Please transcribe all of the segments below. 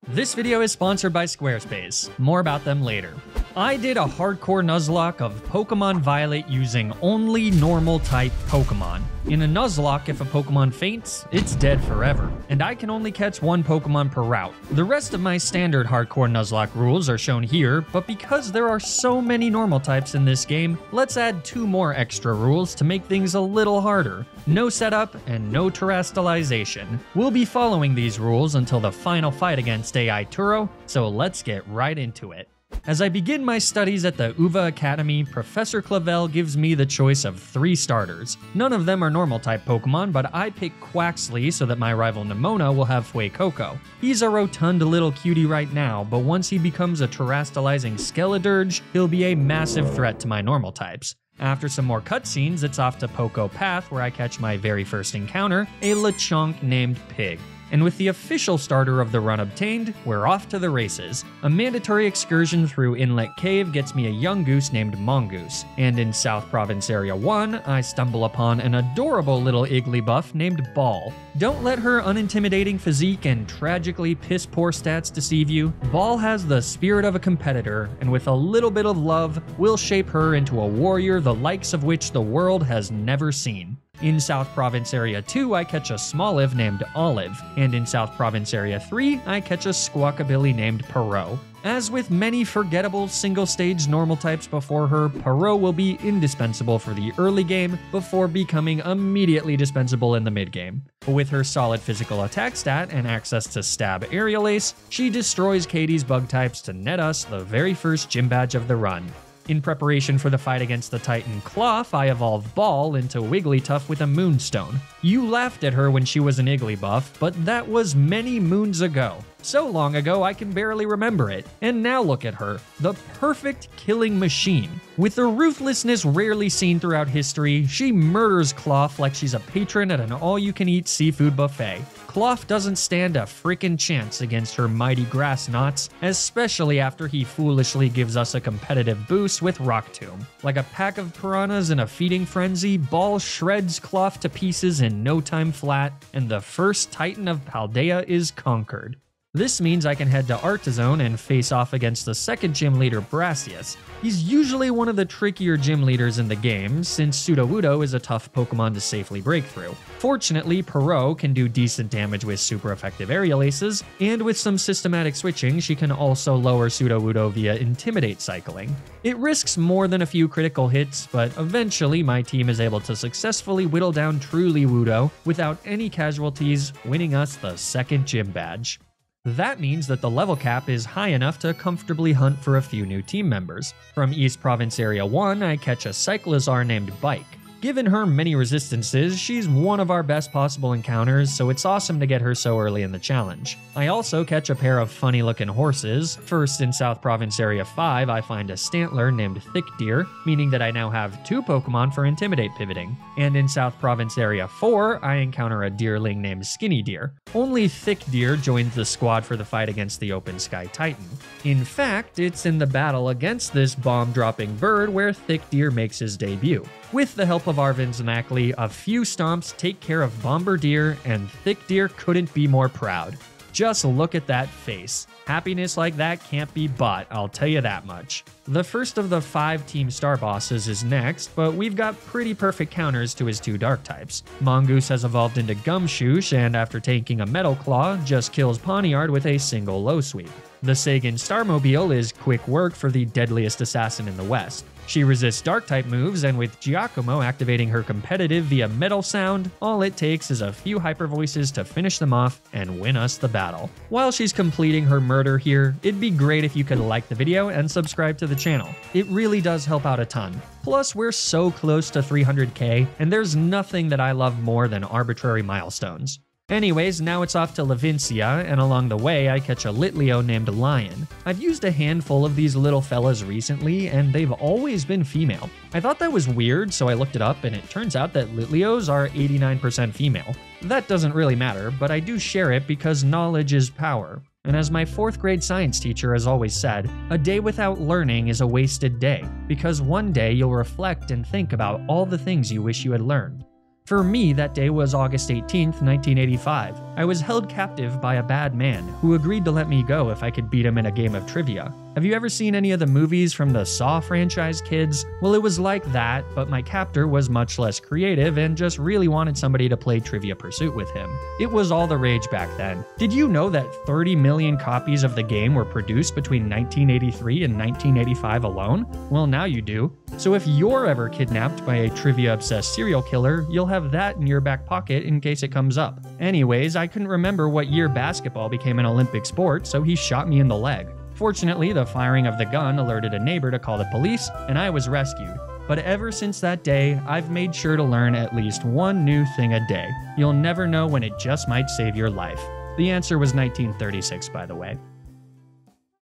This video is sponsored by Squarespace. More about them later. I did a hardcore Nuzlocke of Pokémon Violet using only normal type Pokémon. In a Nuzlocke, if a Pokémon faints, it's dead forever, and I can only catch one Pokémon per route. The rest of my standard hardcore Nuzlocke rules are shown here, but because there are so many normal types in this game, let's add 2 more extra rules to make things a little harder. No setup and no terastallization. We'll be following these rules until the final fight against AI Turo, so let's get right into it. As I begin my studies at the UVA Academy, Professor Clavel gives me the choice of 3 starters. None of them are normal type Pokemon, but I pick Quaxly so that my rival Nemona will have Fuecoco. He's a rotund little cutie right now, but once he becomes a terastallizing Skeledirge, he'll be a massive threat to my normal types. After some more cutscenes, it's off to Poco Path where I catch my very first encounter, a Lechonk named Pig. And with the official starter of the run obtained, we're off to the races. A mandatory excursion through Inlet Cave gets me a young goose named Mongoose, and in South Province Area 1, I stumble upon an adorable little Igglybuff named Ball. Don't let her unintimidating physique and tragically piss-poor stats deceive you. Ball has the spirit of a competitor, and with a little bit of love, we'll shape her into a warrior the likes of which the world has never seen. In South Province Area 2, I catch a Smoliv named Olive, and in South Province Area 3, I catch a Squawkabilly named Perot. As with many forgettable single-stage normal types before her, Perot will be indispensable for the early game before becoming immediately dispensable in the mid-game. With her solid physical attack stat and access to Stab Aerial Ace, she destroys Katie's bug types to net us the very first gym badge of the run. In preparation for the fight against the Titan Cloth, I evolve Ball into Wigglytuff with a Moonstone. You laughed at her when she was an Igglybuff, but that was many moons ago. So long ago I can barely remember it. And now look at her, the perfect killing machine. With a ruthlessness rarely seen throughout history, she murders Cloth like she's a patron at an all-you-can-eat seafood buffet. Cloth doesn't stand a frickin' chance against her mighty grass knots, especially after he foolishly gives us a competitive boost with Rock Tomb. Like a pack of piranhas in a feeding frenzy, Ball shreds Cloth to pieces in no time flat, and the first Titan of Paldea is conquered. This means I can head to Artizone and face off against the second gym leader, Brassius. He's usually one of the trickier gym leaders in the game, since Sudowoodo is a tough Pokemon to safely break through. Fortunately, Perot can do decent damage with super effective aerial aces, and with some systematic switching, she can also lower Sudowoodo via Intimidate cycling. It risks more than a few critical hits, but eventually my team is able to successfully whittle down Truly-Woodo without any casualties, winning us the second gym badge. That means that the level cap is high enough to comfortably hunt for a few new team members. From East Province Area 1, I catch a Cyclizar named Bike. Given her many resistances, she's one of our best possible encounters, so it's awesome to get her so early in the challenge. I also catch a pair of funny-looking horses. First, in South Province Area 5, I find a Stantler named Thick Deer, meaning that I now have 2 Pokemon for Intimidate pivoting. And in South Province Area 4, I encounter a Deerling named Skinny Deer. Only Thick Deer joins the squad for the fight against the Open Sky Titan. In fact, it's in the battle against this bomb-dropping bird where Thick Deer makes his debut. With the help of Arvin Znackley, a few stomps take care of Bombardier, and Thick Deer couldn't be more proud. Just look at that face. Happiness like that can't be bought, I'll tell you that much. The first of the 5 Team Star bosses is next, but we've got pretty perfect counters to his 2 dark types. Mongoose has evolved into Gumshoos, and after taking a Metal Claw, just kills Pawniard with a single low sweep. The Sagan Starmobile is quick work for the deadliest assassin in the West. She resists Dark-type moves, and with Giacomo activating her competitive via Metal Sound, all it takes is a few Hyper Voices to finish them off and win us the battle. While she's completing her murder here, it'd be great if you could like the video and subscribe to the channel. It really does help out a ton. Plus, we're so close to 300k, and there's nothing that I love more than arbitrary milestones. Anyways, now it's off to Levincia, and along the way I catch a Litleo named Lion. I've used a handful of these little fellas recently, and they've always been female. I thought that was weird, so I looked it up, and it turns out that Litleos are 89% female. That doesn't really matter, but I do share it because knowledge is power. And as my 4th grade science teacher has always said, a day without learning is a wasted day, because one day you'll reflect and think about all the things you wish you had learned. For me, that day was August 18th, 1985. I was held captive by a bad man who agreed to let me go if I could beat him in a game of trivia. Have you ever seen any of the movies from the Saw franchise, kids? Well, it was like that, but my captor was much less creative and just really wanted somebody to play Trivia Pursuit with him. It was all the rage back then. Did you know that 30 million copies of the game were produced between 1983 and 1985 alone? Well, now you do. So if you're ever kidnapped by a trivia-obsessed serial killer, you'll have that in your back pocket in case it comes up. Anyways, I couldn't remember what year basketball became an Olympic sport, so he shot me in the leg. Fortunately, the firing of the gun alerted a neighbor to call the police, and I was rescued. But ever since that day, I've made sure to learn at least one new thing a day. You'll never know when it just might save your life. The answer was 1936, by the way.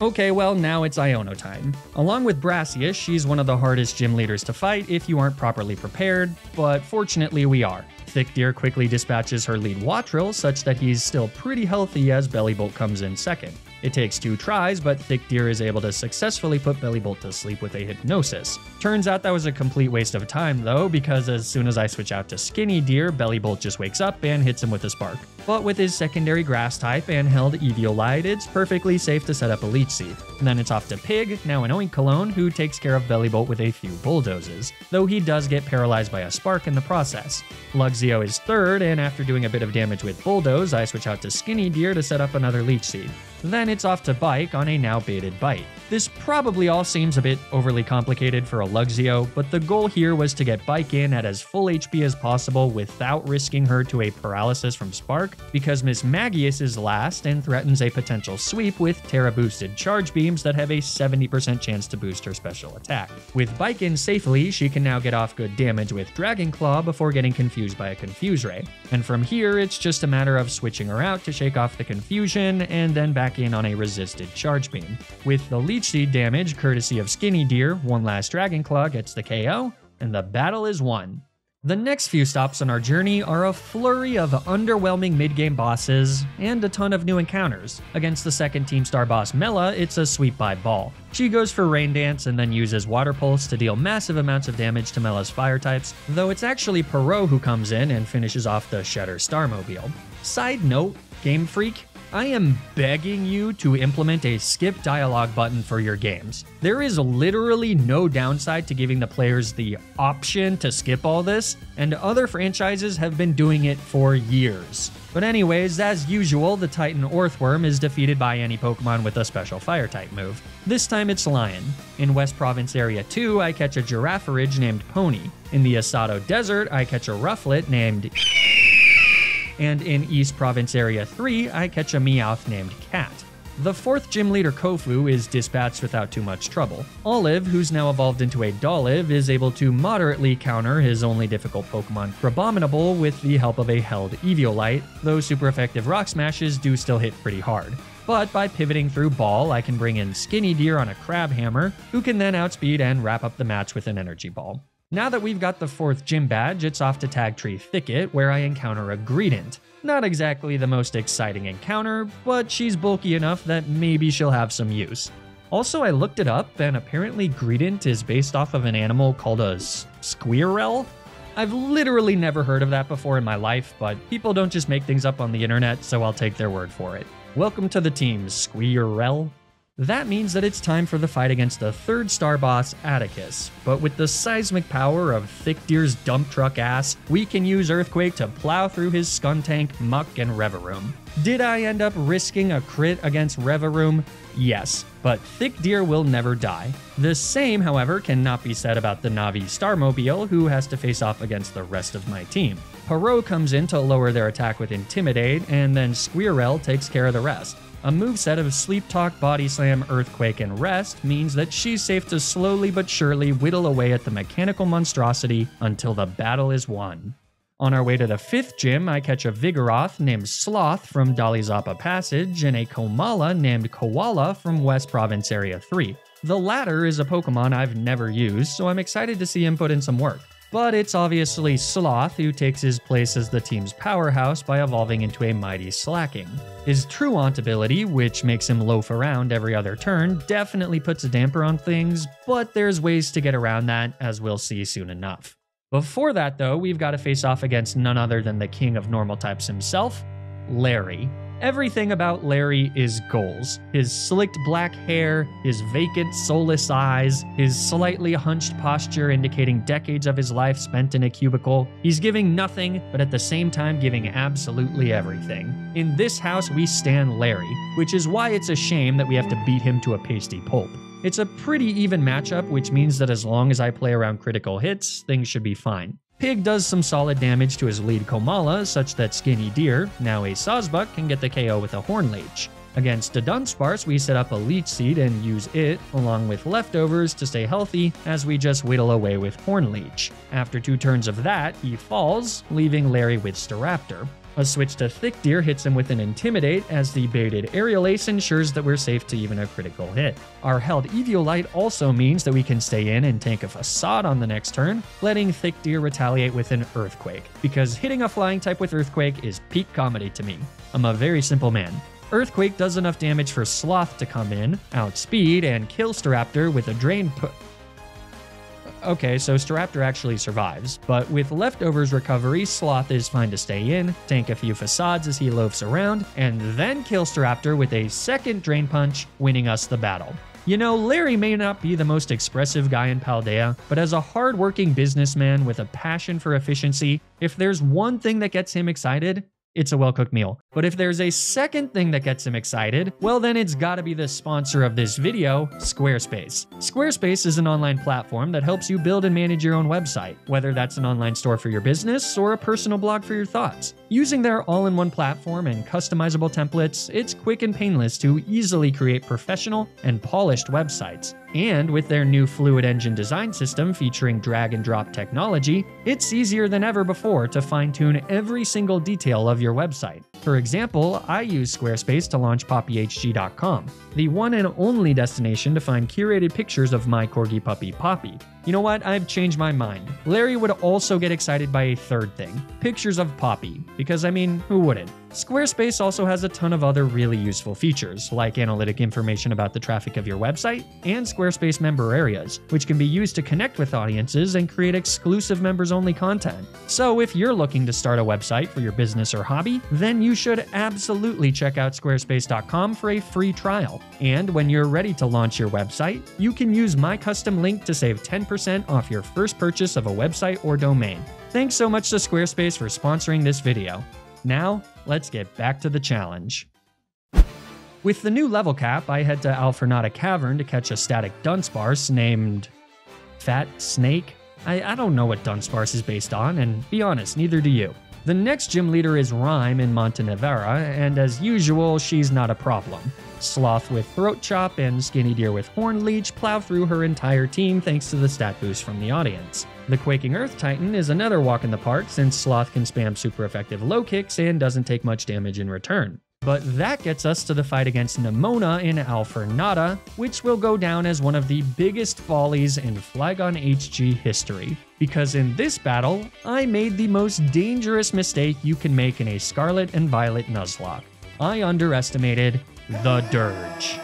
Okay, well, now it's Iono time. Along with Brassius, she's one of the hardest gym leaders to fight if you aren't properly prepared, but fortunately we are. Thick Deer quickly dispatches her lead Wattrel such that he's still pretty healthy as Bellybolt comes in second. It takes 2 tries, but Thick Deer is able to successfully put Bellybolt to sleep with a hypnosis. Turns out that was a complete waste of time though, because as soon as I switch out to Skinny Deer, Bellybolt just wakes up and hits him with a spark. But with his secondary grass type and held Eviolite, it's perfectly safe to set up a Leech Seed. And then it's off to Pig, now an Oinkologne, who takes care of Bellybolt with a few bulldozes, though he does get paralyzed by a spark in the process. Luxio is third, and after doing a bit of damage with Bulldoze, I switch out to Skinny Deer to set up another Leech Seed. Then it's off to Bike on a now baited bite. This probably all seems a bit overly complicated for a Luxio, but the goal here was to get Bike in at as full HP as possible without risking her to a paralysis from Spark, because Miss Magius is last and threatens a potential sweep with Terra boosted charge beams that have a 70% chance to boost her special attack. With Bike in safely, she can now get off good damage with Dragon Claw before getting confused by a Confuse Ray. And from here, it's just a matter of switching her out to shake off the confusion and then back in on a resisted charge beam. With the Leech Seed damage, courtesy of Skinny Deer, one last Dragon Claw gets the KO, and the battle is won. The next few stops on our journey are a flurry of underwhelming mid-game bosses and a ton of new encounters. Against the second Team Star boss Mela, it's a sweep by ball. She goes for Rain Dance and then uses Water Pulse to deal massive amounts of damage to Mela's fire types, though it's actually Perot who comes in and finishes off the Shedder Starmobile. Side note, Game Freak, I am begging you to implement a skip dialogue button for your games. There is literally no downside to giving the players the option to skip all this, and other franchises have been doing it for years. But anyways, as usual, the Titan Orthworm is defeated by any Pokemon with a special Fire-type move. This time it's Lion. In West Province Area 2, I catch a Girafaridge named Pony. In the Asado Desert, I catch a Rufflet named and in East Province Area 3, I catch a Meowth named Cat. The 4th gym leader Kofu is dispatched without too much trouble. Olive, who's now evolved into a Dolive, is able to moderately counter his only difficult Pokemon Crabominable with the help of a held Eviolite, though super effective Rock Smashes do still hit pretty hard. But by pivoting through Ball, I can bring in Skinny Deer on a Crabhammer, who can then outspeed and wrap up the match with an Energy Ball. Now that we've got the 4th gym badge, it's off to Tag Tree Thicket, where I encounter a Greedent. Not exactly the most exciting encounter, but she's bulky enough that maybe she'll have some use. Also, I looked it up, and apparently Greedent is based off of an animal called a Squirrel? I've literally never heard of that before in my life, but people don't just make things up on the internet, so I'll take their word for it. Welcome to the team, Squirrel. That means that it's time for the fight against the 3rd star boss, Atticus. But with the seismic power of Thick Deer's dump truck ass, we can use Earthquake to plow through his Skuntank, Muck, and Revaroom. Did I end up risking a crit against Revaroom? Yes, but Thick Deer will never die. The same, however, cannot be said about the Navi Starmobile, who has to face off against the rest of my team. Perot comes in to lower their attack with Intimidate, and then Squirrel takes care of the rest. A moveset of Sleep Talk, Body Slam, Earthquake, and Rest means that she's safe to slowly but surely whittle away at the mechanical monstrosity until the battle is won. On our way to the 5th gym, I catch a Vigoroth named Sloth from Dalizapa Passage and a Komala named Koala from West Province Area 3. The latter is a Pokemon I've never used, so I'm excited to see him put in some work. But it's obviously Sloth who takes his place as the team's powerhouse by evolving into a mighty Slacking. His Truant ability, which makes him loaf around every other turn, definitely puts a damper on things, but there's ways to get around that, as we'll see soon enough. Before that though, we've got to face off against none other than the king of normal types himself, Larry. Everything about Larry is goals. His slicked black hair, his vacant, soulless eyes, his slightly hunched posture indicating decades of his life spent in a cubicle. He's giving nothing, but at the same time giving absolutely everything. In this house, we stan Larry, which is why it's a shame that we have to beat him to a pasty pulp. It's a pretty even matchup, which means that as long as I play around critical hits, things should be fine. Pig does some solid damage to his lead Komala, such that Skinny Deer, now a Sawsbuck, can get the KO with a Horn Leech. Against a Dunsparce, we set up a Leech Seed and use it, along with leftovers, to stay healthy as we just whittle away with Horn Leech. After 2 turns of that, he falls, leaving Larry with Staraptor. A switch to Thick Deer hits him with an Intimidate, as the baited Aerial Ace ensures that we're safe to even a critical hit. Our held Eviolite also means that we can stay in and tank a Facade on the next turn, letting Thick Deer retaliate with an Earthquake, because hitting a flying type with Earthquake is peak comedy to me. I'm a very simple man. Earthquake does enough damage for Sloth to come in, outspeed, and kill Staraptor with a Drain Okay, so Staraptor actually survives, but with leftovers recovery, Sloth is fine to stay in, tank a few Facades as he loafs around, and then kill Staraptor with a second Drain Punch, winning us the battle. You know, Larry may not be the most expressive guy in Paldea, but as a hard-working businessman with a passion for efficiency, if there's one thing that gets him excited, it's a well-cooked meal. But if there's a second thing that gets him excited, well then it's gotta be the sponsor of this video, Squarespace. Squarespace is an online platform that helps you build and manage your own website, whether that's an online store for your business or a personal blog for your thoughts. Using their all-in-one platform and customizable templates, it's quick and painless to easily create professional and polished websites. And with their new Fluid Engine design system featuring drag and drop technology, it's easier than ever before to fine-tune every single detail of your website. For example, I use Squarespace to launch PoppyHG.com, the one and only destination to find curated pictures of my corgi puppy Poppy. You know what? I've changed my mind. Larry would also get excited by a third thing, pictures of Poppy, because I mean, who wouldn't? Squarespace also has a ton of other really useful features, like analytic information about the traffic of your website, and Squarespace member areas, which can be used to connect with audiences and create exclusive members-only content. So if you're looking to start a website for your business or hobby, then you should absolutely check out squarespace.com for a free trial. And when you're ready to launch your website, you can use my custom link to save 10% off your first purchase of a website or domain. Thanks so much to Squarespace for sponsoring this video. Now, let's get back to the challenge. With the new level cap, I head to Alfornata Cavern to catch a static Dunsparce named Fat Snake. I don't know what Dunsparce is based on, and be honest, neither do you. The next gym leader is Rhyme in Montenevera, and as usual, she's not a problem. Sloth with Throat Chop and Skinny Deer with Horn Leech plow through her entire team thanks to the stat boost from the audience. The Quaking Earth Titan is another walk in the park since Sloth can spam super effective low kicks and doesn't take much damage in return. But that gets us to the fight against Nemona in Alfornata, which will go down as one of the biggest follies in Flygon HG history. Because in this battle, I made the most dangerous mistake you can make in a Scarlet and Violet Nuzlocke. I underestimated the Dirge.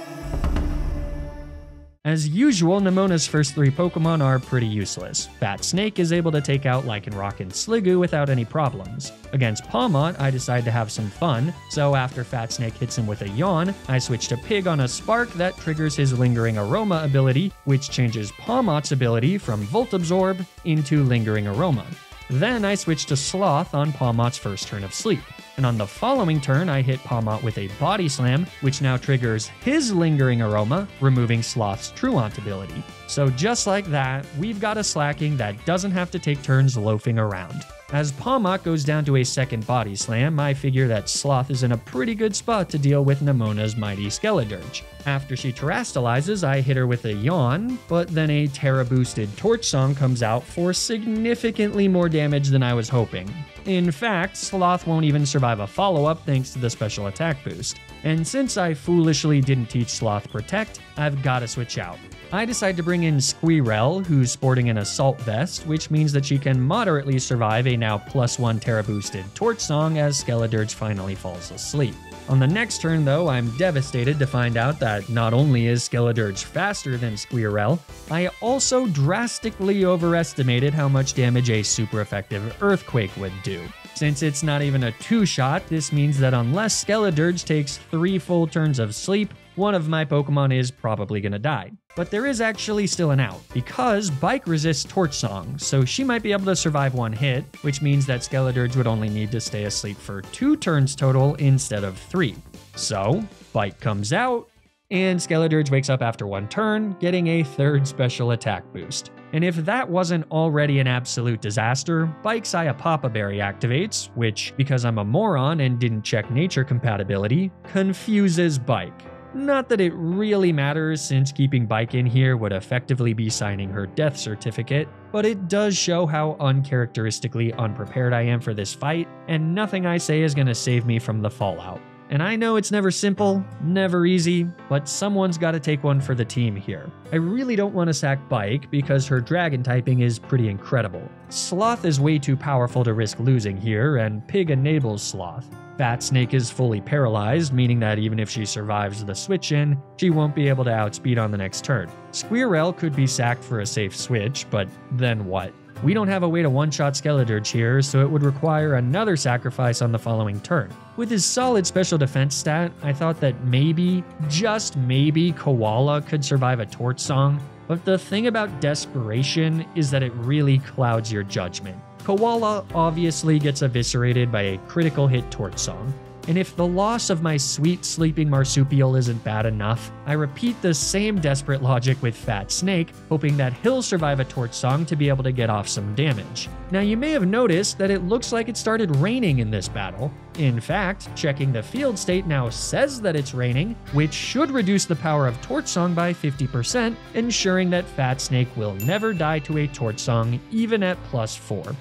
As usual, Nemona's first 3 Pokemon are pretty useless. Fat Snake is able to take out Lycanroc and Sliggoo without any problems. Against Pawmot, I decide to have some fun, so after Fat Snake hits him with a Yawn, I switch to Pig on a Spark that triggers his Lingering Aroma ability, which changes Pawmot's ability from Volt Absorb into Lingering Aroma. Then I switch to Sloth on Pawmot's first turn of sleep. And on the following turn, I hit Pawmot with a Body Slam, which now triggers his Lingering Aroma, removing Sloth's Truant ability. So just like that, we've got a Slacking that doesn't have to take turns loafing around. As Pawmot goes down to a second Body Slam, I figure that Sloth is in a pretty good spot to deal with Nemona's mighty Skeledirge. After she terastallizes, I hit her with a Yawn, but then a Terra-boosted Torch Song comes out for significantly more damage than I was hoping. In fact, Sloth won't even survive a follow-up thanks to the special attack boost. And since I foolishly didn't teach Sloth Protect, I've gotta switch out. I decide to bring in Squirrel, who's sporting an Assault Vest, which means that she can moderately survive a now +1 Terra-boosted Torch Song as Skeledirge finally falls asleep. On the next turn though, I'm devastated to find out that not only is Skeledirge faster than Squirrel, I also drastically overestimated how much damage a super effective Earthquake would do. Since it's not even a 2-shot, this means that unless Skeledirge takes 3 full turns of sleep, one of my Pokemon is probably gonna die. But there is actually still an out, because Bike resists Torch Song, so she might be able to survive 1 hit, which means that Skeledirge would only need to stay asleep for 2 turns total instead of 3. So, Bike comes out, and Skeledirge wakes up after 1 turn, getting a 3rd special attack boost. And if that wasn't already an absolute disaster, Bike's Papa Berry activates, which, because I'm a moron and didn't check nature compatibility, confuses Bike. Not that it really matters, since keeping Bike in here would effectively be signing her death certificate, but it does show how uncharacteristically unprepared I am for this fight, and nothing I say is gonna save me from the fallout. And I know it's never simple, never easy, but someone's gotta take one for the team here. I really don't want to sack Bike because her dragon typing is pretty incredible. Sloth is way too powerful to risk losing here, and Pig enables Sloth. Fat Snake is fully paralyzed, meaning that even if she survives the switch in, she won't be able to outspeed on the next turn. Squirrel could be sacked for a safe switch, but then what? We don't have a way to one-shot Skeledirge here, so it would require another sacrifice on the following turn. With his solid special defense stat, I thought that maybe, just maybe, Koala could survive a Torch Song, but the thing about Desperation is that it really clouds your judgment. Koala obviously gets eviscerated by a critical hit Torch Song. And if the loss of my sweet sleeping marsupial isn't bad enough, I repeat the same desperate logic with Fat Snake, hoping that he'll survive a Torch Song to be able to get off some damage. Now you may have noticed that it looks like it started raining in this battle. In fact, checking the field state now says that it's raining, which should reduce the power of Torch Song by 50%, ensuring that Fat Snake will never die to a Torch Song even at +4.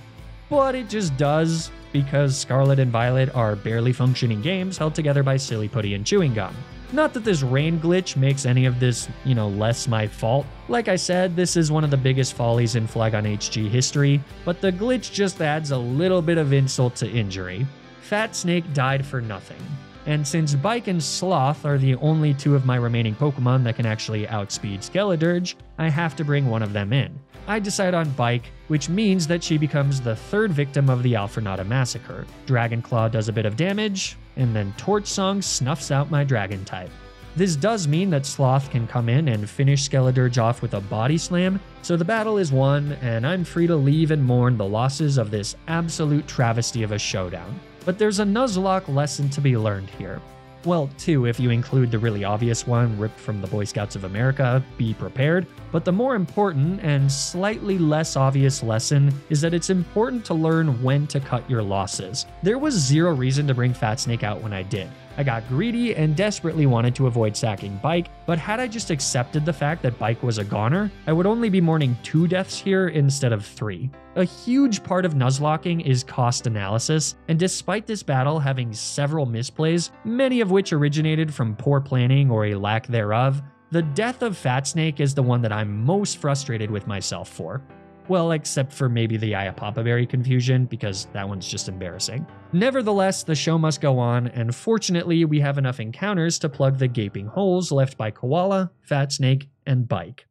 But it just does, because Scarlet and Violet are barely functioning games held together by silly putty and chewing gum. Not that this rain glitch makes any of this, less my fault. Like I said, this is one of the biggest follies in Flygon HG history, but the glitch just adds a little bit of insult to injury. Fat Snake died for nothing. And since Bike and Sloth are the only 2 of my remaining Pokemon that can actually outspeed Skeledirge, I have to bring one of them in. I decide on Bike, which means that she becomes the 3rd victim of the Alfornata massacre. Dragon Claw does a bit of damage, and then Torch Song snuffs out my dragon type. This does mean that Sloth can come in and finish Skeledirge off with a body slam, so the battle is won, and I'm free to leave and mourn the losses of this absolute travesty of a showdown. But there's a Nuzlocke lesson to be learned here. Well, 2 if you include the really obvious one ripped from the Boy Scouts of America, be prepared. But the more important and slightly less obvious lesson is that it's important to learn when to cut your losses. There was 0 reason to bring Fat Snake out when I did. I got greedy and desperately wanted to avoid sacking Bike, but had I just accepted the fact that Bike was a goner, I would only be mourning 2 deaths here instead of 3. A huge part of Nuzlocking is cost analysis, and despite this battle having several misplays, many of which originated from poor planning or a lack thereof, the death of Fat Snake is the one that I'm most frustrated with myself for. Well, except for maybe the Papa Berry confusion, because that one's just embarrassing. Nevertheless, the show must go on, and fortunately we have enough encounters to plug the gaping holes left by Koala, Fat Snake, and Bike.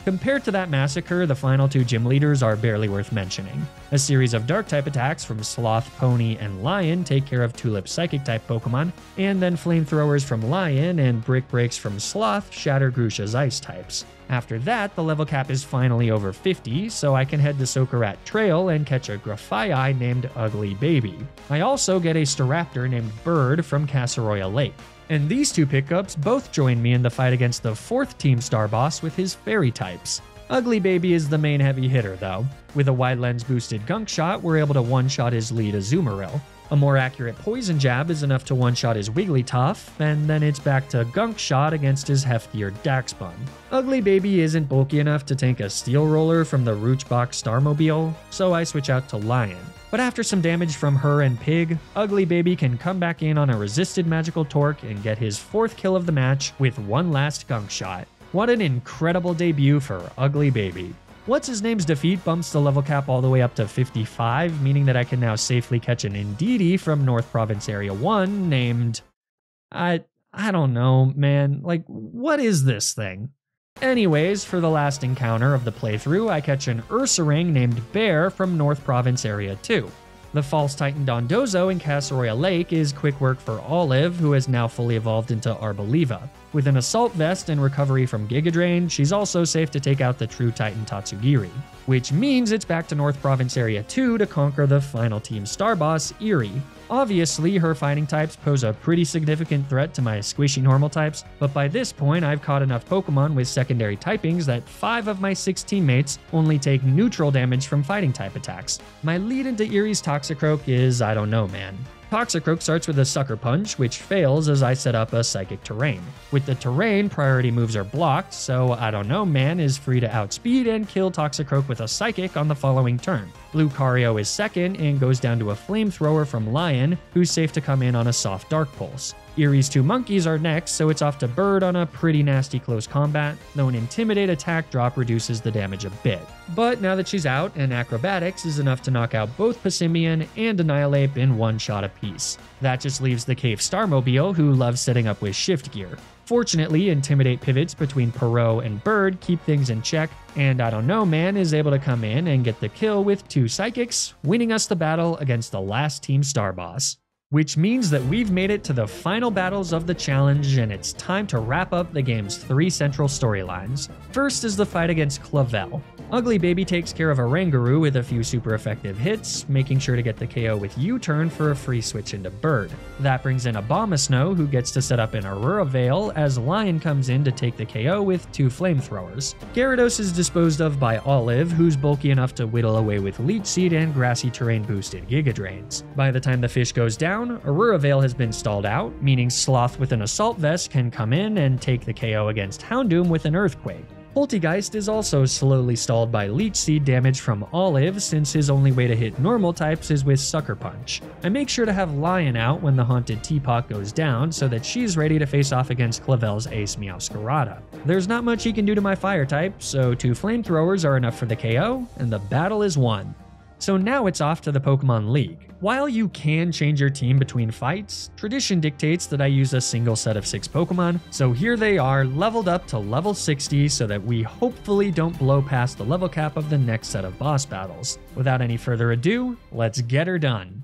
Compared to that massacre, the final 2 gym leaders are barely worth mentioning. A series of Dark-type attacks from Sloth, Pony, and Lion take care of Tulip Psychic-type Pokemon, and then Flamethrowers from Lion and Brick Breaks from Sloth shatter Grusha's Ice types. After that, the level cap is finally over 50, so I can head to Sokarat Trail and catch a Grafaiai named Ugly Baby. I also get a Staraptor named Bird from Casseroya Lake. And these 2 pickups both join me in the fight against the 4th Team Star boss with his fairy types. Ugly Baby is the main heavy hitter though. With a wide lens boosted Gunk Shot, we're able to one-shot his lead Azumarill. A more accurate Poison Jab is enough to one-shot his Wigglytuff, and then it's back to Gunk Shot against his heftier Daxbun. Ugly Baby isn't bulky enough to tank a Steel Roller from the Roochbox Starmobile, so I switch out to Lion. But after some damage from her and Pig, Ugly Baby can come back in on a resisted Magical Torque and get his 4th kill of the match with one last Gunk Shot. What an incredible debut for Ugly Baby. What's-His-Name's defeat bumps the level cap all the way up to 55, meaning that I can now safely catch an Indeedee from North Province Area 1 named I don't know, man. Like, what is this thing? Anyways, for the last encounter of the playthrough, I catch an Ursaring named Bear from North Province Area 2. The False Titan Dondozo in Casseroya Lake is quick work for Olive, who has now fully evolved into Arboliva. With an Assault Vest and recovery from Giga Drain, she's also safe to take out the True Titan Tatsugiri. Which means it's back to North Province Area 2 to conquer the final Team Star boss, Eerie. Obviously, her fighting types pose a pretty significant threat to my squishy normal types, but by this point I've caught enough Pokemon with secondary typings that 5 of my 6 teammates only take neutral damage from fighting type attacks. My lead into Eerie's Toxicroak is, I don't know, man. Toxicroak starts with a Sucker Punch, which fails as I set up a Psychic Terrain. With the Terrain, priority moves are blocked, so I don't know man is free to outspeed and kill Toxicroak with a Psychic on the following turn. Lucario is second and goes down to a Flamethrower from Lion, who's safe to come in on a soft Dark Pulse. Eerie's 2 monkeys are next, so it's off to Bird on a pretty nasty close combat, though an Intimidate attack drop reduces the damage a bit. But now that she's out, an Acrobatics is enough to knock out both Passimian and Annihilate in one shot apiece. That just leaves the Cave Starmobile, who loves setting up with Shift Gear. Fortunately, Intimidate pivots between Perot and Bird keep things in check, and I don't know man is able to come in and get the kill with 2 Psychics, winning us the battle against the last Team Star boss. Which means that we've made it to the final battles of the challenge, and it's time to wrap up the game's 3 central storylines. First is the fight against Clavel. Ugly Baby takes care of Oranguru with a few super effective hits, making sure to get the KO with U-turn for a free switch into Bird. That brings in Abomasnow, who gets to set up an Aurora Veil as Lion comes in to take the KO with 2 Flamethrowers. Gyarados is disposed of by Olive, who's bulky enough to whittle away with Leech Seed and Grassy Terrain boosted Giga Drains. By the time the fish goes down, Aurora Veil has been stalled out, meaning Sloth with an Assault Vest can come in and take the KO against Houndoom with an Earthquake. Poltegeist is also slowly stalled by Leech Seed damage from Olive, since his only way to hit normal types is with Sucker Punch. I make sure to have Lion out when the Haunted Teapot goes down so that she's ready to face off against Clavel's Ace Meowscarada. There's not much he can do to my fire type, so 2 Flamethrowers are enough for the KO, and the battle is won. So now it's off to the Pokemon League. While you can change your team between fights, tradition dictates that I use a single set of 6 Pokemon, so here they are leveled up to level 60 so that we hopefully don't blow past the level cap of the next set of boss battles. Without any further ado, let's get her done.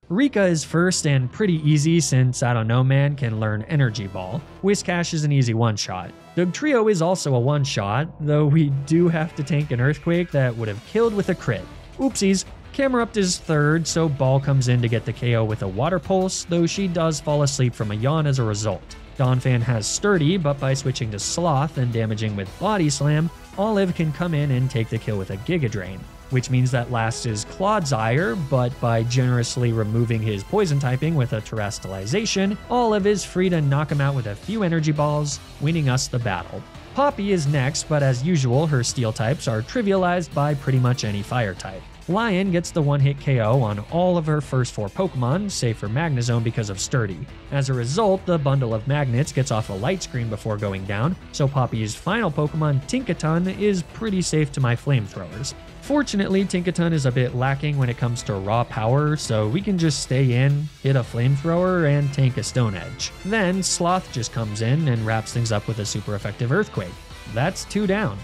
Rika is first and pretty easy since I don't know man can learn Energy Ball. Whiscash is an easy one-shot. Dugtrio is also a one-shot, though we do have to tank an Earthquake that would have killed with a crit. Oopsies. Camerupt is third, so Ball comes in to get the KO with a Water Pulse, though she does fall asleep from a yawn as a result. Donphan has Sturdy, but by switching to Sloth and damaging with Body Slam, Olive can come in and take the kill with a Giga Drain. Which means that last is Clodsire, but by generously removing his poison typing with a terastallization, Olive is free to knock him out with a few energy balls, winning us the battle. Poppy is next, but as usual, her steel types are trivialized by pretty much any fire type. Lion gets the one-hit KO on all of her first 4 Pokemon, save for Magnezone because of Sturdy. As a result, the bundle of magnets gets off a light screen before going down, so Poppy's final Pokemon, Tinkaton, is pretty safe to my Flamethrowers. Fortunately, Tinkaton is a bit lacking when it comes to raw power, so we can just stay in, hit a Flamethrower, and tank a Stone Edge. Then, Sloth just comes in and wraps things up with a super effective Earthquake. That's 2 down.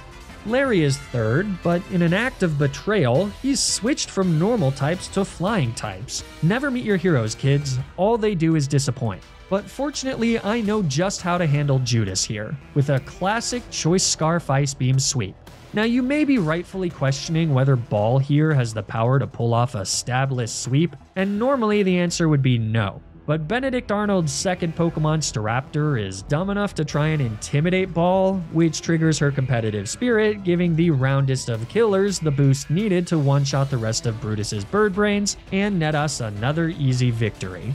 Larry is third, but in an act of betrayal, he's switched from normal types to flying types. Never meet your heroes, kids. All they do is disappoint. But fortunately, I know just how to handle Judas here, with a classic Choice Scarf Ice Beam sweep. Now you may be rightfully questioning whether Ball here has the power to pull off a stabless sweep, and normally the answer would be no. But Benedict Arnold's second Pokemon, Staraptor, is dumb enough to try and intimidate Ball, which triggers her competitive spirit, giving the roundest of killers the boost needed to one-shot the rest of Brutus's Bird Brains and net us another easy victory.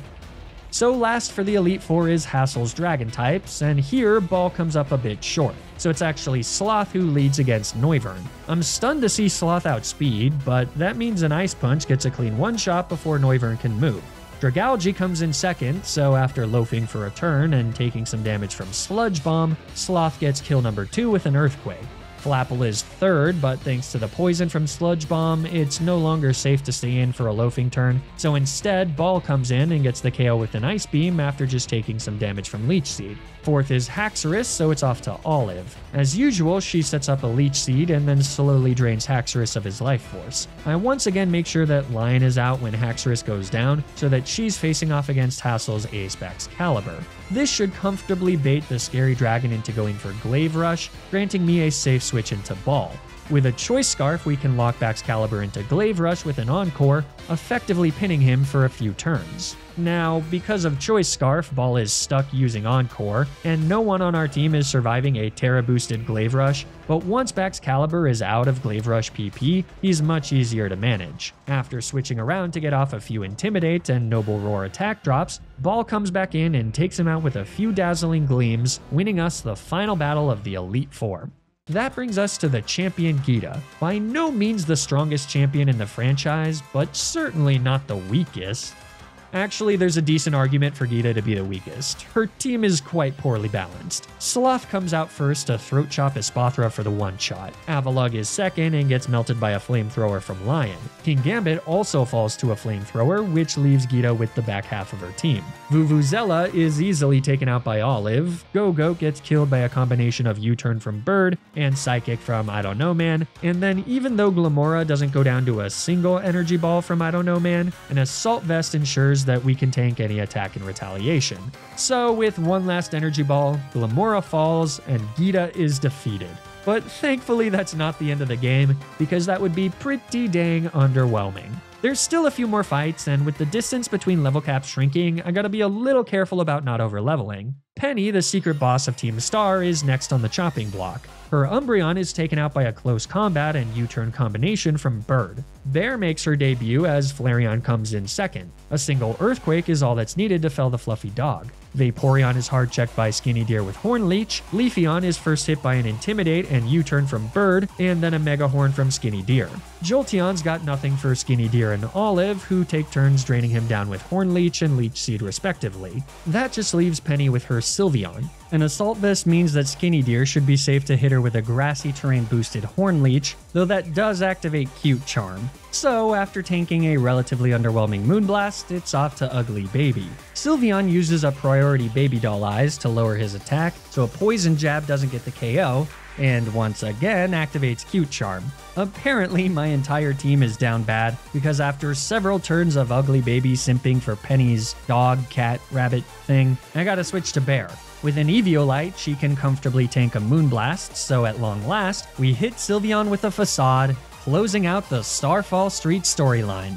So last for the Elite Four is Hassel's Dragon types, and here Ball comes up a bit short. So it's actually Sloth who leads against Noivern. I'm stunned to see Sloth outspeed, but that means an Ice Punch gets a clean one-shot before Noivern can move. Dragalge comes in second, so after loafing for a turn and taking some damage from Sludge Bomb, Sloth gets kill number 2 with an Earthquake. Flapple is third, but thanks to the poison from Sludge Bomb, it's no longer safe to stay in for a loafing turn, so instead, Ball comes in and gets the KO with an Ice Beam after just taking some damage from Leech Seed. Fourth is Haxorus, so it's off to Olive. As usual, she sets up a Leech Seed and then slowly drains Haxorus of his life force. I once again make sure that Lion is out when Haxorus goes down, so that she's facing off against Hassel's Ace Excalibur. This should comfortably bait the Scary Dragon into going for Glaive Rush, granting me a safe switch into Ball. With a Choice Scarf, we can lock Excalibur into Glaive Rush with an Encore, effectively pinning him for a few turns. Now, because of Choice Scarf, Ball is stuck using Encore, and no one on our team is surviving a Terra-boosted Glaive Rush, but once Excalibur is out of Glaive Rush PP, he's much easier to manage. After switching around to get off a few Intimidate and Noble Roar attack drops, Ball comes back in and takes him out with a few Dazzling Gleams, winning us the final battle of the Elite Four. That brings us to the champion Geeta. By no means the strongest champion in the franchise, but certainly not the weakest. Actually, there's a decent argument for Geeta to be the weakest. Her team is quite poorly balanced. Sloth comes out first to throat chop Espathra for the one-shot. Avalugg is second and gets melted by a flamethrower from Lion. King Gambit also falls to a flamethrower, which leaves Geeta with the back half of her team. Vuvuzela is easily taken out by Olive. Go-Go gets killed by a combination of U-turn from Bird and Psychic from I Don't Know Man, and then even though Glamora doesn't go down to a single energy ball from I Don't Know Man, an Assault Vest ensures that we can tank any attack in retaliation. So with one last energy ball, Glamora falls and Geeta is defeated. But thankfully that's not the end of the game, because that would be pretty dang underwhelming. There's still a few more fights, and with the distance between level caps shrinking, I gotta be a little careful about not overleveling. Penny, the secret boss of Team Star, is next on the chopping block. Her Umbreon is taken out by a close combat and U-turn combination from Bird. Bear makes her debut as Flareon comes in second. A single Earthquake is all that's needed to fell the fluffy dog. Vaporeon is hard checked by Skinny Deer with Horn Leech, Leafeon is first hit by an Intimidate and U-turn from Bird, and then a Mega Horn from Skinny Deer. Jolteon's got nothing for Skinny Deer and Olive, who take turns draining him down with Horn Leech and Leech Seed respectively. That just leaves Penny with her Sylveon. An Assault Vest means that Skinny Deer should be safe to hit her with a grassy terrain boosted Horn Leech, though that does activate Cute Charm. So after tanking a relatively underwhelming Moonblast, it's off to Ugly Baby. Sylveon uses a priority Baby Doll Eyes to lower his attack, so a Poison Jab doesn't get the KO, and once again activates Cute Charm. Apparently my entire team is down bad, because after several turns of Ugly Baby simping for Penny's dog, cat, rabbit thing, I gotta switch to Bear. With an Eviolite, she can comfortably tank a Moonblast, so at long last, we hit Sylveon with a Facade, closing out the Starfall Street storyline.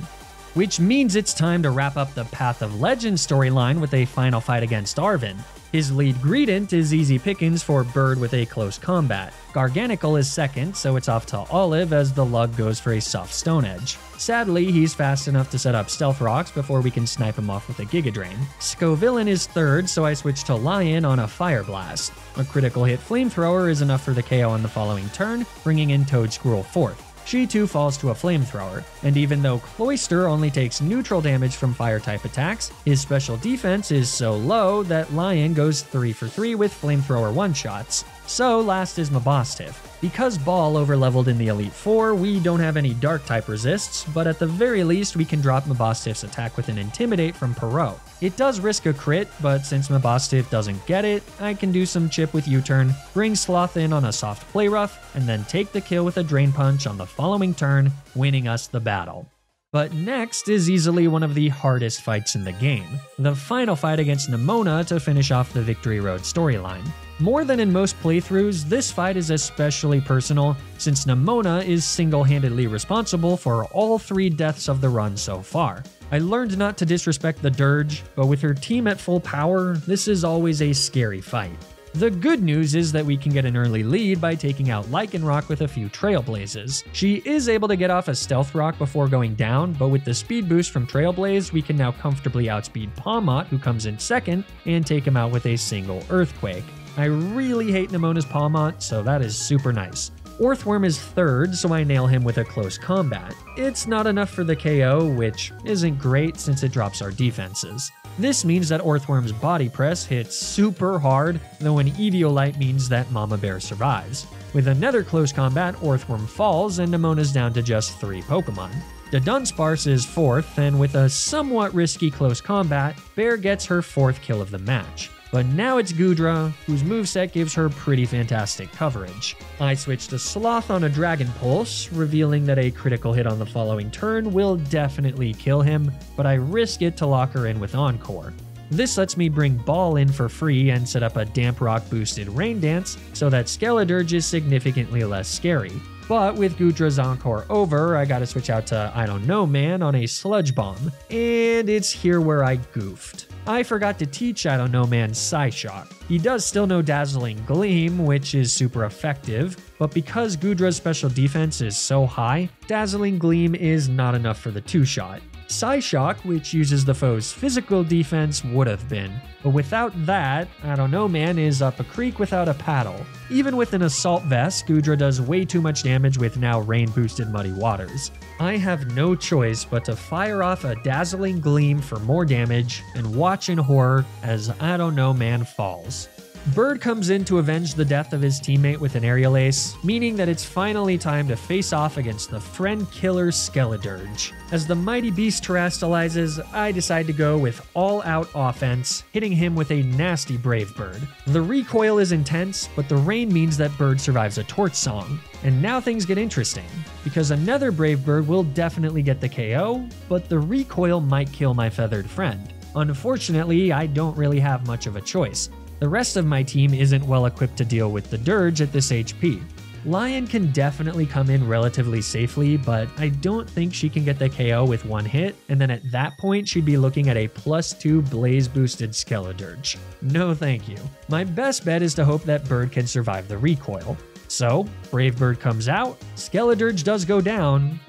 Which means it's time to wrap up the Path of Legend storyline with a final fight against Arven. His lead Greedent is easy pickings for Bird with a close combat. Garganical is second, so it's off to Olive as the Lug goes for a soft Stone Edge. Sadly, he's fast enough to set up Stealth Rocks before we can snipe him off with a Giga Drain. Scovillain is third, so I switch to Lion on a Fire Blast. A critical hit Flamethrower is enough for the KO on the following turn, bringing in Toadsquirrel fourth. She too falls to a Flamethrower, and even though Cloyster only takes neutral damage from Fire-type attacks, his special defense is so low that Lion goes 3 for 3 with Flamethrower one-shots. So last is Mabosstiff. Because Ball overleveled in the Elite Four, we don't have any Dark-type resists, but at the very least we can drop Mabosstiff's attack with an Intimidate from Perot. It does risk a crit, but since Mabosstiff doesn't get it, I can do some chip with U-turn, bring Sloth in on a soft Play Rough, and then take the kill with a Drain Punch on the following turn, winning us the battle. But next is easily one of the hardest fights in the game, the final fight against Nemona to finish off the Victory Road storyline. More than in most playthroughs, this fight is especially personal, since Nemona is single-handedly responsible for all 3 deaths of the run so far. I learned not to disrespect the Dirge, but with her team at full power, this is always a scary fight. The good news is that we can get an early lead by taking out Lycanroc with a few Trailblazes. She is able to get off a Stealth Rock before going down, but with the speed boost from Trailblaze, we can now comfortably outspeed Pawmot, who comes in second, and take him out with a single Earthquake. I really hate Nemona's Pawmot, so that is super nice. Orthworm is third, so I nail him with a close combat. It's not enough for the KO, which isn't great since it drops our defenses. This means that Orthworm's body press hits super hard, though an Eviolite means that Mama Bear survives. With another close combat, Orthworm falls and Nemona's down to just 3 Pokemon. The Dunsparce is 4th, and with a somewhat risky close combat, Bear gets her 4th kill of the match. But now it's Goodra, whose moveset gives her pretty fantastic coverage. I switch to Sloth on a Dragon Pulse, revealing that a critical hit on the following turn will definitely kill him, but I risk it to lock her in with Encore. This lets me bring Ball in for free and set up a Damp Rock boosted Rain Dance so that Skeledirge is significantly less scary. But with Goodra's Encore over, I gotta switch out to I Don't Know Man on a Sludge Bomb, and it's here where I goofed. I forgot to teach I Don't Know Man Psyshock. He does still know Dazzling Gleam, which is super effective, but because Goodra's special defense is so high, Dazzling Gleam is not enough for the 2-shot. Psyshock, which uses the foe's physical defense, would have been, but without that, I Don't Know Man is up a creek without a paddle. Even with an Assault Vest, Goodra does way too much damage with now rain-boosted Muddy Waters. I have no choice but to fire off a Dazzling Gleam for more damage and watch in horror as I Don't Know Man falls. Bird comes in to avenge the death of his teammate with an Aerial Ace, meaning that it's finally time to face off against the friend killer Skeledirge. As the mighty beast terastallizes, I decide to go with all-out offense, hitting him with a nasty Brave Bird. The recoil is intense, but the rain means that Bird survives a Torch Song. And now things get interesting, because another Brave Bird will definitely get the KO, but the recoil might kill my feathered friend. Unfortunately, I don't really have much of a choice. The rest of my team isn't well equipped to deal with the Dirge at this HP. Lion can definitely come in relatively safely, but I don't think she can get the KO with one hit, and then at that point she'd be looking at a +2 Blaze boosted Skeledirge. No thank you. My best bet is to hope that Bird can survive the recoil. So, Brave Bird comes out, Skeledirge does go down,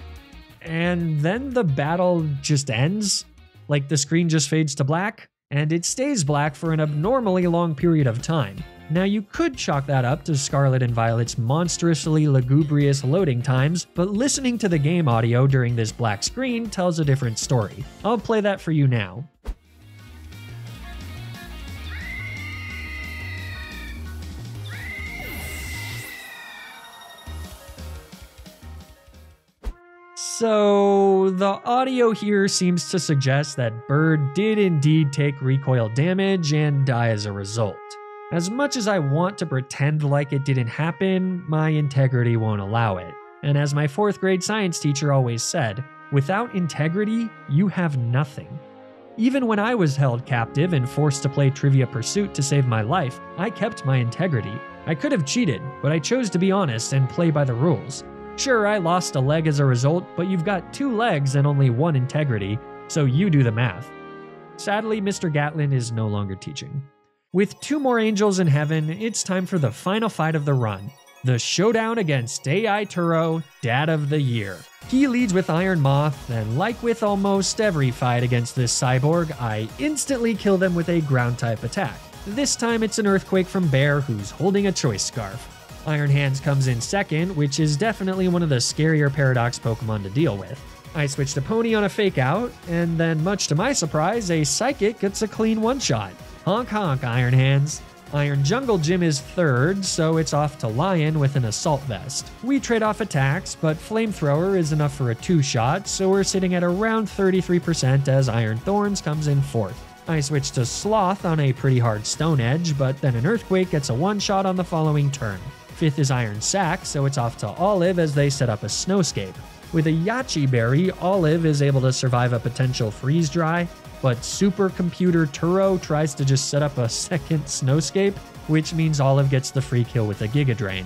and then the battle just ends. Like the screen just fades to black. And it stays black for an abnormally long period of time. Now you could chalk that up to Scarlet and Violet's monstrously lugubrious loading times, but listening to the game audio during this black screen tells a different story. I'll play that for you now. So, the audio here seems to suggest that Bird did indeed take recoil damage and die as a result. As much as I want to pretend like it didn't happen, my integrity won't allow it. And as my 4th grade science teacher always said, without integrity, you have nothing. Even when I was held captive and forced to play Trivia Pursuit to save my life, I kept my integrity. I could have cheated, but I chose to be honest and play by the rules. Sure, I lost a leg as a result, but you've got 2 legs and only 1 integrity, so you do the math. Sadly, Mr. Gatlin is no longer teaching. With 2 more angels in heaven, it's time for the final fight of the run. The showdown against AI Turo, Dad of the Year. He leads with Iron Moth, and like with almost every fight against this cyborg, I instantly kill them with a ground-type attack. This time it's an Earthquake from Bear, who's holding a Choice Scarf. Iron Hands comes in second, which is definitely one of the scarier Paradox Pokemon to deal with. I switched to Pony on a Fake Out, and then much to my surprise, a Psychic gets a clean one-shot. Honk honk, Iron Hands. Iron Jungle Gym is third, so it's off to Lion with an Assault Vest. We trade off attacks, but Flamethrower is enough for a 2-shot, so we're sitting at around 33% as Iron Thorns comes in 4th. I switch to Sloth on a pretty hard Stone Edge, but then an Earthquake gets a 1-shot on the following turn. 5th is Iron Sac, so it's off to Olive as they set up a Snowscape. With a Yachi Berry, Olive is able to survive a potential Freeze Dry, but Supercomputer Turo tries to just set up a second Snowscape, which means Olive gets the free kill with a Giga Drain.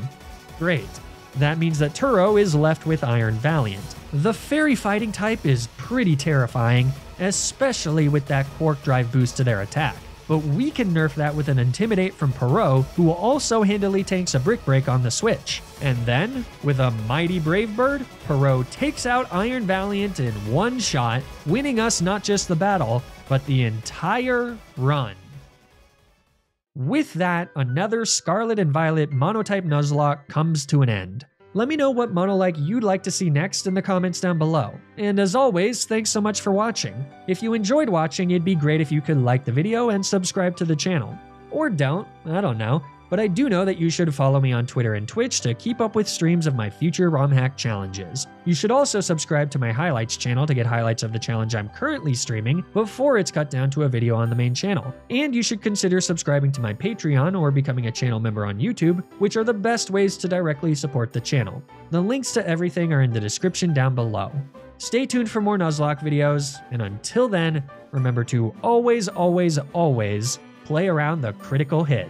Great. That means that Turo is left with Iron Valiant. The Fairy Fighting type is pretty terrifying, especially with that Quark Drive boost to their attack. But we can nerf that with an Intimidate from Perot, who also handily tanks a Brick Break on the switch. And then, with a mighty Brave Bird, Perot takes out Iron Valiant in 1 shot, winning us not just the battle, but the entire run. With that, another Scarlet and Violet Monotype Nuzlocke comes to an end. Let me know what monolike you'd like to see next in the comments down below. And as always, thanks so much for watching. If you enjoyed watching, it'd be great if you could like the video and subscribe to the channel. Or don't, I don't know. But I do know that you should follow me on Twitter and Twitch to keep up with streams of my future ROM hack challenges. You should also subscribe to my highlights channel to get highlights of the challenge I'm currently streaming before it's cut down to a video on the main channel. And you should consider subscribing to my Patreon or becoming a channel member on YouTube, which are the best ways to directly support the channel. The links to everything are in the description down below. Stay tuned for more Nuzlocke videos, and until then, remember to always, always, always play around the critical hit.